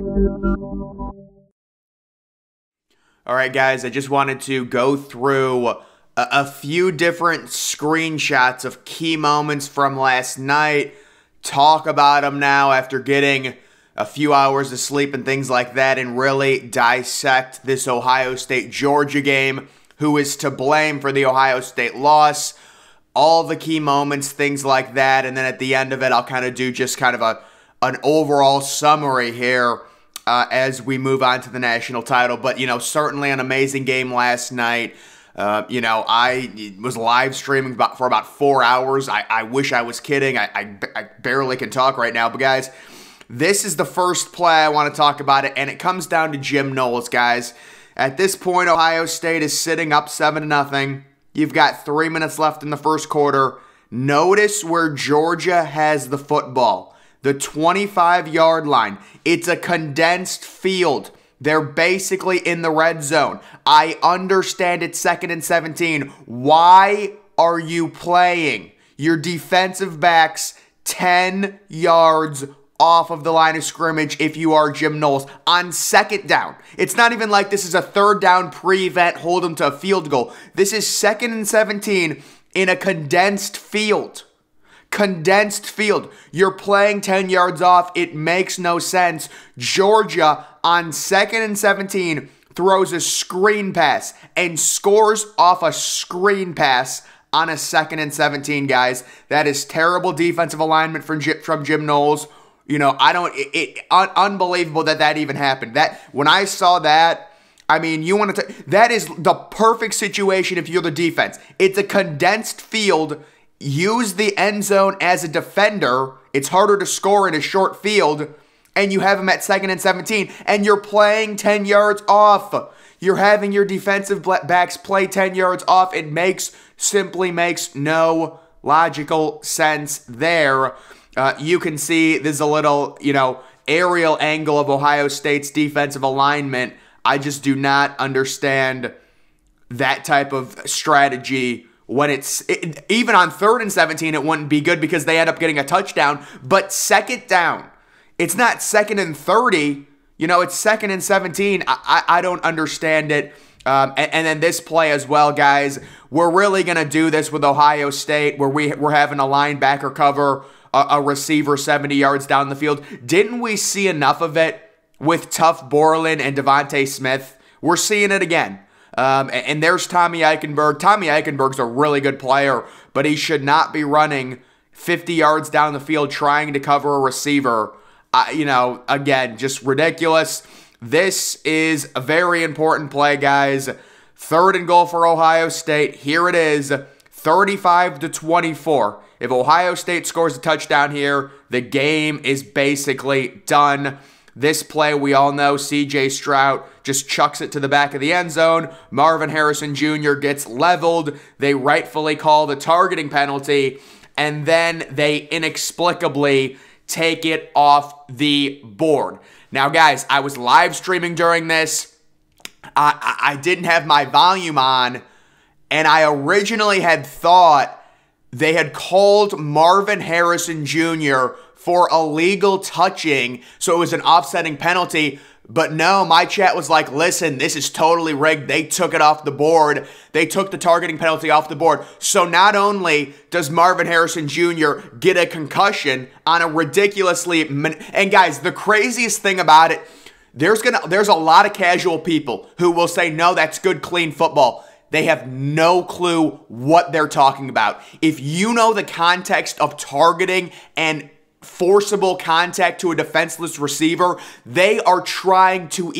All right, guys, I just wanted to go through a few different screenshots of key moments from last night, talk about them now after getting a few hours of sleep and things like that, and really dissect this Ohio State-Georgia game, who is to blame for the Ohio State loss, all the key moments, things like that, and then at the end of it, I'll kind of do just kind of an overall summary here as we move on to the national title. But, certainly an amazing game last night. I was live streaming for about 4 hours. I wish I was kidding. I barely can talk right now. But, guys, this is the first play I want to talk about it, and it comes down to Jim Knowles, guys. At this point, Ohio State is sitting up 7-0. You've got 3 minutes left in the first quarter. Notice where Georgia has the football. The 25-yard line. It's a condensed field. They're basically in the red zone. I understand it's 2nd and 17. Why are you playing your defensive backs 10 yards off of the line of scrimmage if you are Jim Knowles on 2nd down? It's not even like this is a 3rd down pre-event, hold them to a field goal. This is 2nd and 17 in a condensed field. Condensed field. You're playing 10 yards off. It makes no sense. Georgia on 2nd and 17 throws a screen pass and scores off a screen pass on a 2nd and 17, guys. That is terrible defensive alignment from Jim Knowles. Unbelievable that even happened. When I saw that, that is the perfect situation if you're the defense. It's a condensed field. Use the end zone as a defender. It's harder to score in a short field, and you have them at 2nd and 17, and you're playing 10 yards off. You're having your defensive backs play 10 yards off. It simply makes no logical sense there. You can see there's a little, aerial angle of Ohio State's defensive alignment. I just do not understand that type of strategy. When even on 3rd and 17, it wouldn't be good because they end up getting a touchdown. But 2nd down, it's not 2nd and 30. It's 2nd and 17. I don't understand it. And then this play as well, guys. We're really going to do this with Ohio State where we're having a linebacker cover a receiver 70 yards down the field. Didn't we see enough of it with Tuf Borland and Devontae Smith? We're seeing it again. And there's Tommy Eichenberg. Tommy Eichenberg's a really good player, but he should not be running 50 yards down the field trying to cover a receiver. Again, just ridiculous. This is a very important play, guys. 3rd and goal for Ohio State. Here it is, 35-24. If Ohio State scores a touchdown here, the game is basically done. This play, we all know, C.J. Stroud just chucks it to the back of the end zone. Marvin Harrison Jr. gets leveled. They rightfully call the targeting penalty, and then they inexplicably take it off the board. Now, guys, I was live streaming during this. I didn't have my volume on, and I originally had thought they had called Marvin Harrison Jr. for illegal touching, so it was an offsetting penalty. But no, my chat was like, listen, this is totally rigged. They took it off the board. They took the targeting penalty off the board. So not only does Marvin Harrison Jr. get a concussion on a ridiculously... And guys, the craziest thing about it, there's a lot of casual people who will say, no, that's good, clean football. They have no clue what they're talking about. If you know the context of targeting and forcible contact to a defenseless receiver, they are trying to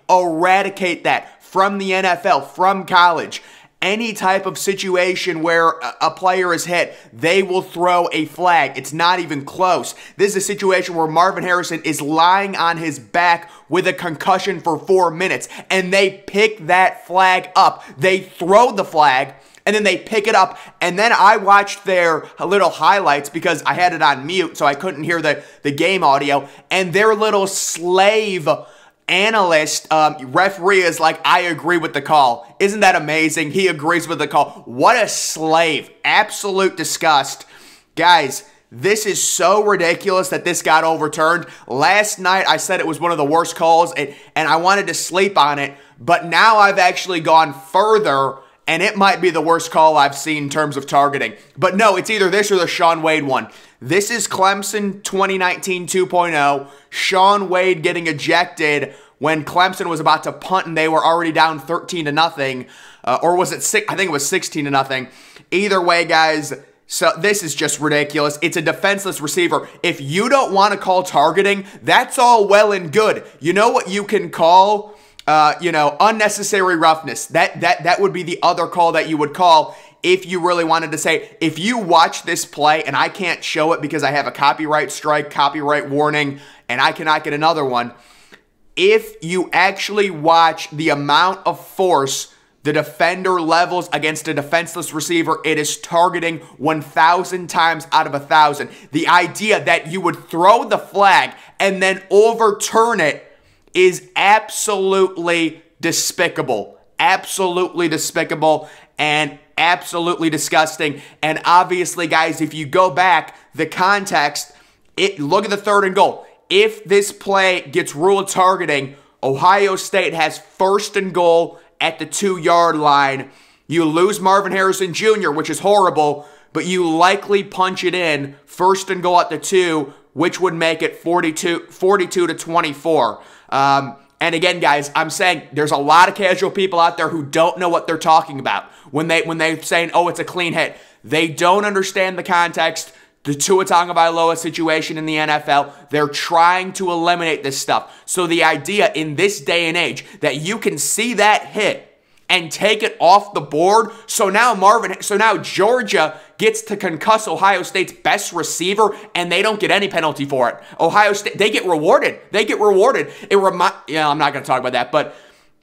eradicate that from the NFL, from college. Any type of situation where a player is hit, they will throw a flag. It's not even close. This is a situation where Marvin Harrison is lying on his back with a concussion for 4 minutes, and they pick that flag up. They throw the flag, and then they pick it up, and then I watched their little highlights because I had it on mute, so I couldn't hear the game audio, and their little slave analyst, referee is like, I agree with the call. Isn't that amazing? He agrees with the call. What a slave. Absolute disgust. Guys, This is so ridiculous that this got overturned. Last night, I said it was one of the worst calls, and I wanted to sleep on it, but now I've actually gone further, and it might be the worst call I've seen in terms of targeting. But no, it's either this or the Shaun Wade one. This is Clemson 2019 2.0. Shaun Wade getting ejected when Clemson was about to punt and they were already down 13-0. Or was it 6? I think it was 16-0. Either way, guys, so this is just ridiculous. It's a defenseless receiver. If you don't want to call targeting, that's all well and good. You know what you can call? Unnecessary roughness. That would be the other call that you would call if you really wanted to say, if you watch this play, and I can't show it because I have a copyright strike, copyright warning, and I cannot get another one. If you actually watch the amount of force the defender levels against a defenseless receiver, it is targeting 1,000 times out of 1,000. The idea that you would throw the flag and then overturn it is absolutely despicable. Absolutely despicable and absolutely disgusting. And obviously, guys, if you go back, the context, look at the 3rd and goal. If this play gets ruled targeting, Ohio State has 1st and goal at the 2-yard line. You lose Marvin Harrison Jr., which is horrible, but you likely punch it in 1st and goal at the 2, which would make it 42-24. And again, guys, I'm saying there's a lot of casual people out there who don't know what they're talking about when they're saying, oh, it's a clean hit. They don't understand the context. The Tua Tagovailoa situation in the NFL, they're trying to eliminate this stuff. So the idea in this day and age that you can see that hit and take it off the board, so now Georgia gets to concuss Ohio State's best receiver and they don't get any penalty for it. Ohio State, they get rewarded. They get rewarded. I'm not going to talk about that, but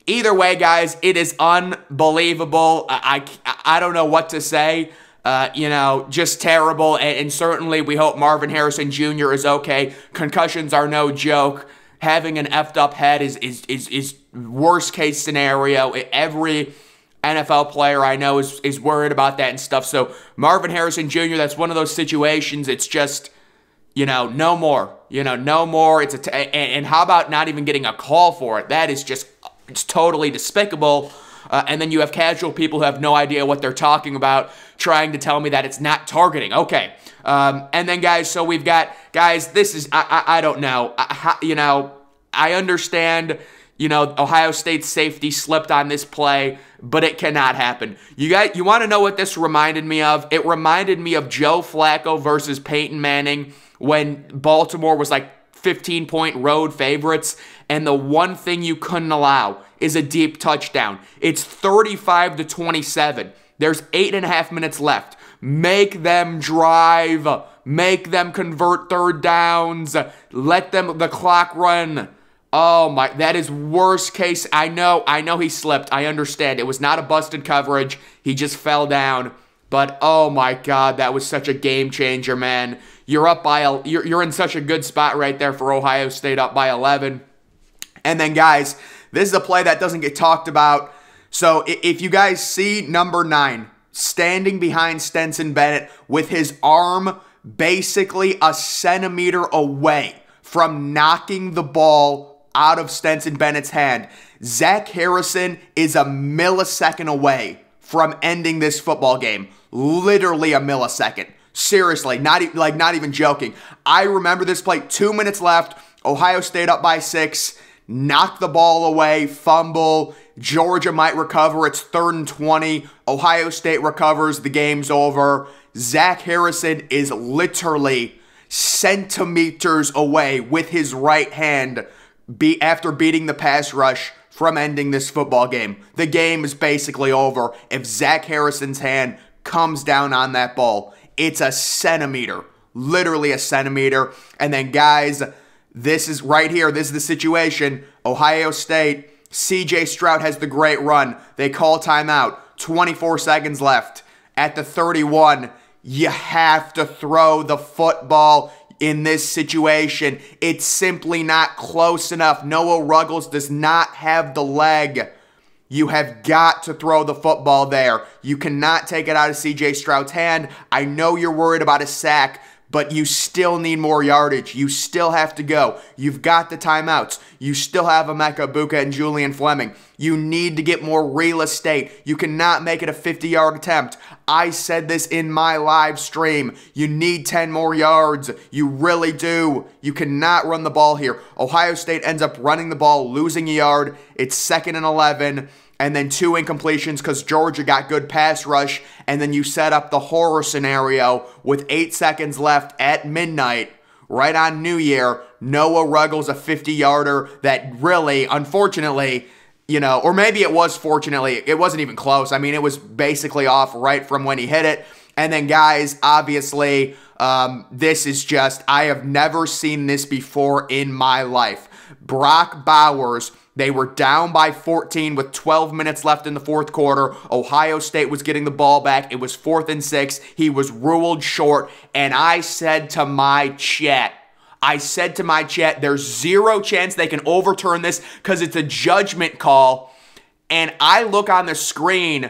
either way, guys, it is unbelievable. I don't know what to say. Just terrible. And certainly we hope Marvin Harrison Jr. is okay. Concussions are no joke. Having an effed up head is worst case scenario. Every NFL player I know is worried about that and stuff. So Marvin Harrison Jr., that's one of those situations. It's just, no more. No more. And how about not even getting a call for it? That is just, it's totally despicable. And then you have casual people who have no idea what they're talking about trying to tell me that it's not targeting. Okay. And then, guys, so we've got, guys, this is, I don't know. I understand, Ohio State's safety slipped on this play, but it cannot happen. You want to know what this reminded me of? It reminded me of Joe Flacco versus Peyton Manning when Baltimore was like 15-point road favorites, and the one thing you couldn't allow is a deep touchdown. It's 35-27. There's 8.5 minutes left. Make them drive. Make them convert 3rd downs. Let the clock run. Oh my, that is worst case. I know he slipped. I understand. It was not a busted coverage. He just fell down. But oh my God, that was such a game changer, man. You're up by you're in such a good spot right there for Ohio State, up by 11. And then, guys, this is a play that doesn't get talked about. So if you guys see number 9 standing behind Stetson Bennett with his arm basically a centimeter away from knocking the ball out of Stetson Bennett's hand, Zach Harrison is a millisecond away from ending this football game. Literally a millisecond. Seriously, not even joking. I remember this play, 2 minutes left, Ohio State up by 6, knock the ball away, fumble, Georgia might recover, it's 3rd and 20, Ohio State recovers, the game's over. Zach Harrison is literally centimeters away with his right hand after beating the pass rush from ending this football game. The game is basically over if Zach Harrison's hand comes down on that ball. It's a centimeter, literally a centimeter. And then, guys, this is right here. This is the situation. Ohio State, C.J. Stroud has the great run. They call timeout. 24 seconds left. At the 31, you have to throw the football in this situation. It's simply not close enough. Noah Ruggles does not have the leg. You have got to throw the football there. You cannot take it out of C.J. Stroud's hand. I know you're worried about a sack, but you still need more yardage. You still have to go. You've got the timeouts. You still have Emeka Egbuka and Julian Fleming. You need to get more real estate. You cannot make it a 50-yard attempt. I said this in my live stream. You need 10 more yards. You really do. You cannot run the ball here. Ohio State ends up running the ball, losing a yard. It's 2nd and 11. And then 2 incompletions because Georgia got good pass rush. And then you set up the horror scenario with 8 seconds left at midnight, right on New Year. Noah Ruggles a 50-yarder that really, unfortunately, or maybe it was fortunately, it wasn't even close. I mean, it was basically off right from when he hit it. And then, guys, obviously, this is just, I have never seen this before in my life. Brock Bowers, they were down by 14 with 12 minutes left in the fourth quarter. Ohio State was getting the ball back. It was 4th and 6. He was ruled short. And I said to my chat, there's zero chance they can overturn this because it's a judgment call. And I look on the screen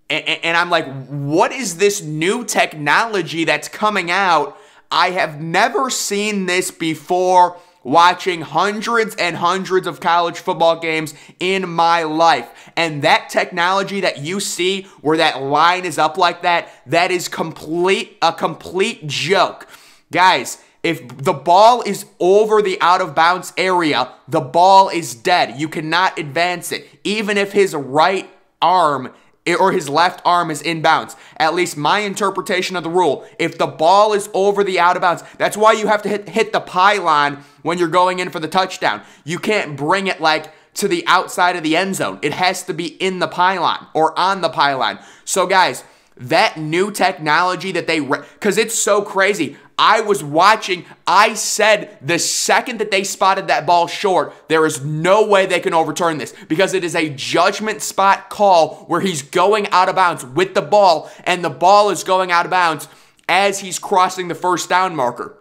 and I'm like, what is this new technology that's coming out? I have never seen this before. Watching hundreds and hundreds of college football games in my life. And that technology that you see where that line is up like that, that is a complete joke. Guys, if the ball is over the out-of-bounds area, the ball is dead. You cannot advance it. Even if his right arm or his left arm is inbounds. At least my interpretation of the rule. If the ball is over the out of bounds, that's why you have to hit the pylon when you're going in for the touchdown. You can't bring it like to the outside of the end zone. It has to be in the pylon or on the pylon. So guys, that new technology that because it's so crazy. I was watching, I said the second that they spotted that ball short, there is no way they can overturn this because it is a judgment spot call where he's going out of bounds with the ball and the ball is going out of bounds as he's crossing the first down marker.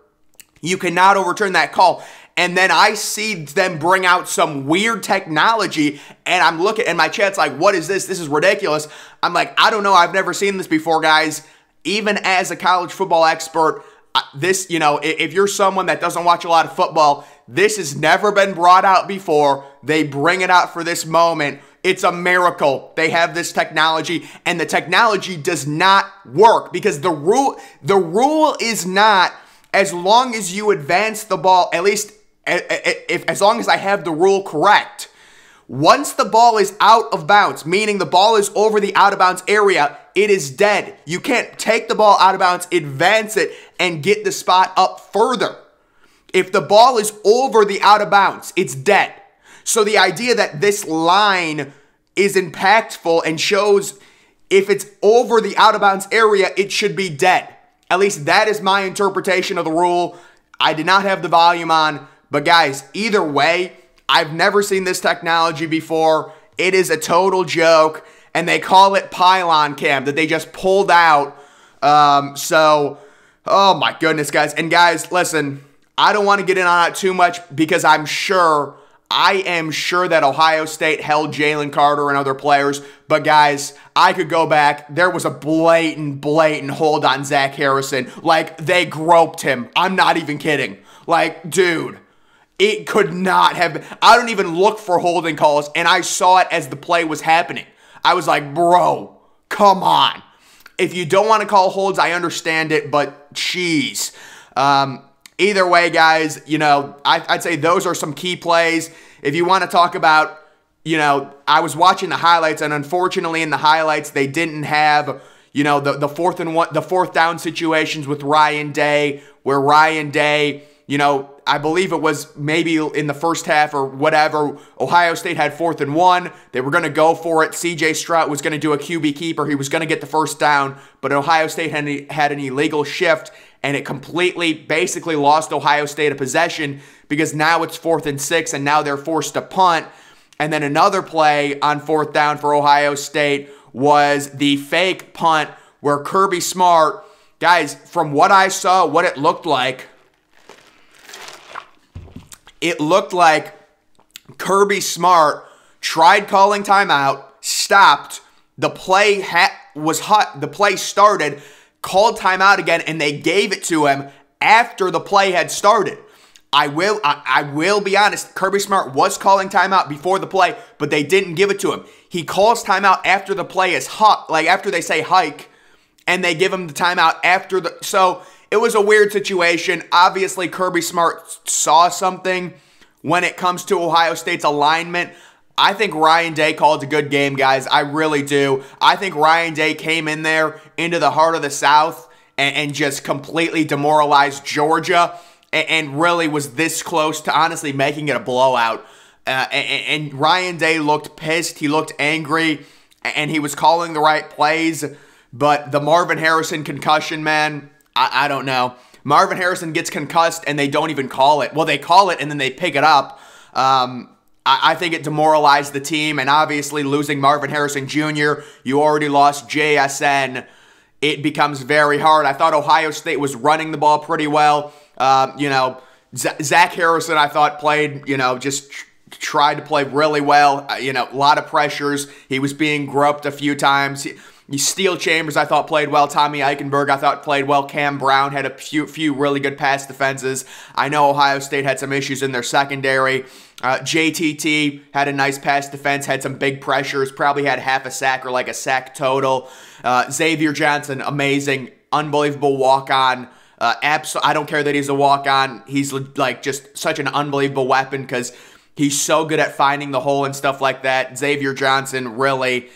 You cannot overturn that call. And then I see them bring out some weird technology and I'm looking and my chat's like, what is this? This is ridiculous. I'm like, I don't know. I've never seen this before, guys. Even as a college football expert, this, if you're someone that doesn't watch a lot of football, this has never been brought out before. They bring it out for this moment. It's a miracle. They have this technology, and the technology does not work because the rule is not as long as you advance the ball, at least as long as I have the rule correct. Once the ball is out of bounds, meaning the ball is over the out of bounds area, it is dead. You can't take the ball out of bounds, advance it, and get the spot up further. If the ball is over the out of bounds, it's dead. So the idea that this line is impactful and shows if it's over the out of bounds area, it should be dead. At least that is my interpretation of the rule. I did not have the volume on, but guys, either way, I've never seen this technology before. It is a total joke, and they call it pylon cam that they just pulled out. Oh my goodness, guys. And guys, listen, I don't want to get in on it too much because I am sure that Ohio State held Jalen Carter and other players. But guys, I could go back. There was a blatant hold on Zach Harrison. Like, they groped him. I'm not even kidding. Like, dude. It could not have been. I don't even look for holding calls, and I saw it as the play was happening. I was like, bro, come on. If you don't want to call holds, I understand it, but jeez. Either way, guys, I'd say those are some key plays. If you want to talk about, I was watching the highlights, and unfortunately in the highlights, they didn't have, the fourth down situations with Ryan Day, where Ryan Day, I believe it was maybe in the first half or whatever, Ohio State had 4th and 1. They were going to go for it. CJ Stroud was going to do a QB keeper. He was going to get the first down, but Ohio State had an illegal shift, and it basically lost Ohio State a possession because now it's 4th and 6, and now they're forced to punt. And then another play on 4th down for Ohio State was the fake punt where Kirby Smart, guys, from what I saw, what it looked like Kirby Smart tried calling timeout, stopped, the play was hot, the play started, called timeout again, and they gave it to him after the play had started. I will be honest, Kirby Smart was calling timeout before the play, but they didn't give it to him. He calls timeout after the play is after they say hike, and they give him the timeout after the, so it was a weird situation. Obviously, Kirby Smart saw something when it comes to Ohio State's alignment. I think Ryan Day called a good game, guys. I really do. I think Ryan Day came in there into the heart of the South and just completely demoralized Georgia and really was this close to honestly making it a blowout. And Ryan Day looked pissed. He looked angry, and he was calling the right plays. But the Marvin Harrison concussion, man, I don't know. Marvin Harrison gets concussed, and they don't even call it. Well, they call it, and then they pick it up. I think it demoralized the team, and obviously losing Marvin Harrison Jr., you already lost JSN. It becomes very hard. I thought Ohio State was running the ball pretty well. Zach Harrison, I thought, played, just tried to play really well. A lot of pressures. He was being groped a few times. Steel Chambers, I thought, played well. Tommy Eichenberg, I thought, played well. Cam Brown had a few really good pass defenses. I know Ohio State had some issues in their secondary. JTT had a nice pass defense, had some big pressures, probably had half a sack or like a sack total. Xavier Johnson, amazing, unbelievable walk-on. I don't care that he's a walk-on. He's like just such an unbelievable weapon because he's so good at finding the hole and stuff like that. Xavier Johnson really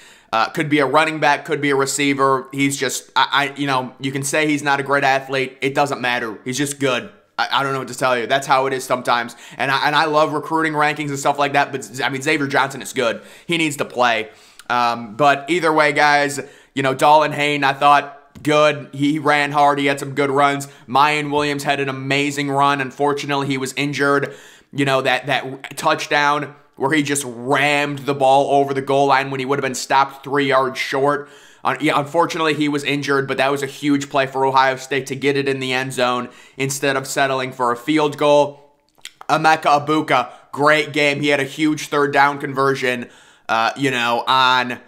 could be a running back, could be a receiver. He's just, you can say he's not a great athlete. It doesn't matter. He's just good. I don't know what to tell you. That's how it is sometimes. And I love recruiting rankings and stuff like that. But, I mean, Xavier Johnson is good. He needs to play. But either way, guys, Dallin Hayne, I thought, good. He ran hard. He had some good runs. Mayan Williams had an amazing run. Unfortunately, he was injured. That touchdown where he just rammed the ball over the goal line when he would have been stopped 3 yards short. Unfortunately, he was injured, but that was a huge play for Ohio State to get it in the end zone instead of settling for a field goal. Emeka Egbuka, great game. He had a huge third down conversion, on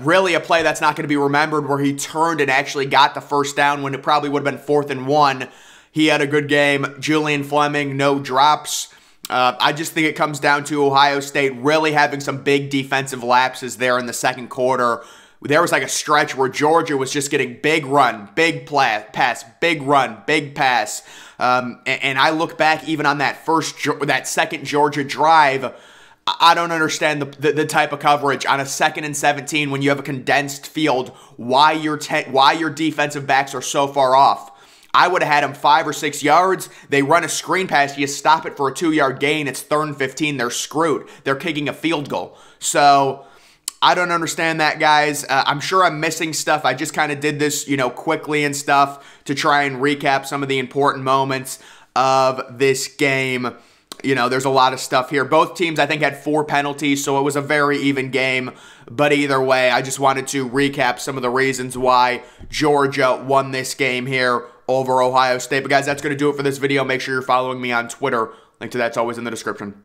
really a play that's not going to be remembered where he turned and actually got the first down when it probably would have been 4th and 1. He had a good game. Julian Fleming, no drops. I just think it comes down to Ohio State really having some big defensive lapses there in the second quarter. There was like a stretch where Georgia was just getting big run, big pass, big run, big pass. And I look back even on that second Georgia drive, I don't understand the type of coverage on a 2nd and 17 when you have a condensed field, why your defensive backs are so far off. I would have had them 5 or 6 yards. They run a screen pass. You stop it for a 2-yard gain. It's 3rd and 15. They're screwed. They're kicking a field goal. So I don't understand that, guys. I'm sure I'm missing stuff. I just kind of did this, quickly and stuff to try and recap some of the important moments of this game. There's a lot of stuff here. Both teams, I think, had 4 penalties, so it was a very even game. But either way, I just wanted to recap some of the reasons why Georgia won this game here over Ohio State. But guys, that's going to do it for this video. Make sure you're following me on Twitter. Link to that's always in the description.